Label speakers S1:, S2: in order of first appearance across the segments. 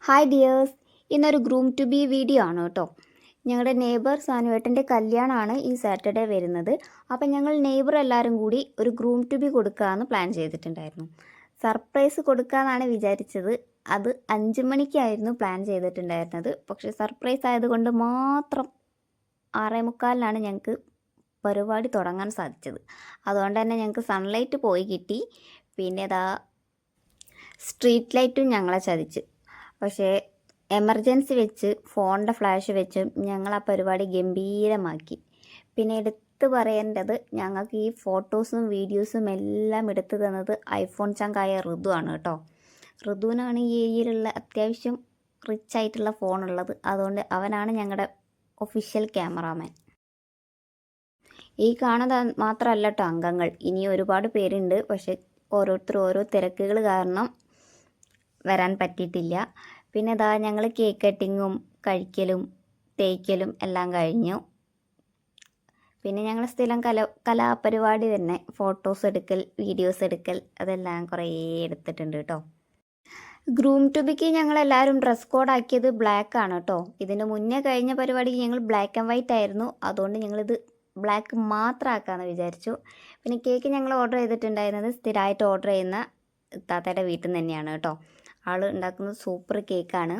S1: Hi dears, ഇന്നൊരു groom to B video ആണ് കേട്ടോ. ഞങ്ങളുടെ നെയ്ബർ സാനുവേട്ടൻ്റെ കല്യാണമാണ് ഈ സാറ്റർഡേ വരുന്നത്. അപ്പം ഞങ്ങൾ നെയ്ബർ എല്ലാവരും കൂടി ഒരു ഗ്രൂം ടു ബി കൊടുക്കാമെന്ന് പ്ലാൻ ചെയ്തിട്ടുണ്ടായിരുന്നു. സർപ്രൈസ് കൊടുക്കാമെന്നാണ് വിചാരിച്ചത്. അത് 5 മണിക്കായിരുന്നു പ്ലാൻ ചെയ്തിട്ടുണ്ടായിരുന്നത്. പക്ഷേ സർപ്രൈസ് ആയതുകൊണ്ട് മാത്രം 6:45 ഞങ്ങൾക്ക് പരിപാടി തുടങ്ങാൻ സാധിച്ചത്. അതുകൊണ്ട് തന്നെ ഞങ്ങൾക്ക് സൺലൈറ്റ് പോയി കിട്ടി. പിന്നെ സ്ട്രീറ്റ് ലൈറ്റും ഞങ്ങളെ ചതിച്ച്. പക്ഷേ എമർജൻസി വെച്ച് ഫോണിൻ്റെ ഫ്ലാഷ് വെച്ച് ഞങ്ങൾ ആ പരിപാടി ഗംഭീരമാക്കി. പിന്നെ എടുത്ത് പറയേണ്ടത്, ഞങ്ങൾക്ക് ഈ ഫോട്ടോസും വീഡിയോസും എല്ലാം എടുത്തു തന്നത് ഐഫോൺ ചങ്കായ ഋതു ആണ് കേട്ടോ. ഋതുവിനാണ് ഈ ഏരിയയിലുള്ള അത്യാവശ്യം റിച്ച് ആയിട്ടുള്ള ഫോണുള്ളത്. അതുകൊണ്ട് അവനാണ് ഞങ്ങളുടെ ഒഫീഷ്യൽ ക്യാമറാമാൻ. ഈ കാണുന്നത് മാത്രമല്ല കേട്ടോ അംഗങ്ങൾ, ഇനി ഒരുപാട് പേരുണ്ട്. പക്ഷെ ഓരോരുത്തർ ഓരോ തിരക്കുകൾ കാരണം വരാൻ പറ്റിയിട്ടില്ല. പിന്നെ ഞങ്ങൾ കേക്ക് കട്ടിങ്ങും കഴിക്കലും തേയ്ക്കലും എല്ലാം കഴിഞ്ഞു. പിന്നെ ഞങ്ങൾ സ്ഥിരം കലാപരിപാടി തന്നെ, ഫോട്ടോസ് എടുക്കൽ, വീഡിയോസ് എടുക്കൽ, അതെല്ലാം കുറേ എടുത്തിട്ടുണ്ട് കേട്ടോ. ഗ്രൂം ടു ബിക്ക് ഞങ്ങളെല്ലാവരും ഡ്രസ് കോഡ് ആക്കിയത് ബ്ലാക്ക് ആണ് കേട്ടോ. ഇതിന് മുന്നേ കഴിഞ്ഞ പരിപാടിക്ക് ഞങ്ങൾ ബ്ലാക്ക് ആൻഡ് വൈറ്റ് ആയിരുന്നു. അതുകൊണ്ട് ഞങ്ങളിത് ബ്ലാക്ക് മാത്രം ആക്കാമെന്ന് വിചാരിച്ചു. പിന്നെ കേക്ക് ഞങ്ങൾ ഓർഡർ ചെയ്തിട്ടുണ്ടായിരുന്നത് സ്ഥിരമായിട്ട് ഓർഡർ ചെയ്യുന്ന താത്തയുടെ വീട്ടിൽ നിന്ന് തന്നെയാണ് കേട്ടോ. ആൾ ഉണ്ടാക്കുന്നത് സൂപ്പർ കേക്കാണ്.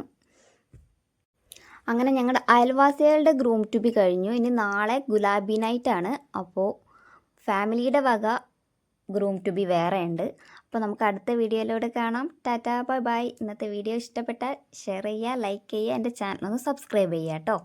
S1: അങ്ങനെ ഞങ്ങളുടെ അയൽവാസികളുടെ ഗ്രൂം ടു ബി കഴിഞ്ഞു. ഇനി നാളെ ഗുലാബി നൈറ്റ് ആണ്. അപ്പോൾ ഫാമിലിയുടെ വക ഗ്രൂം ടു ബി വേറെ ഉണ്ട്. അപ്പോൾ നമുക്ക് അടുത്ത വീഡിയോയിലൂടെ കാണാം. Tata bye bye. ഇന്നത്തെ വീഡിയോ ഇഷ്ടപ്പെട്ടാൽ ഷെയർ ചെയ്യുക, ലൈക്ക് ചെയ്യുക, എൻ്റെ ചാനൽ ഒന്ന് സബ്സ്ക്രൈബ് ചെയ്യുക കേട്ടോ.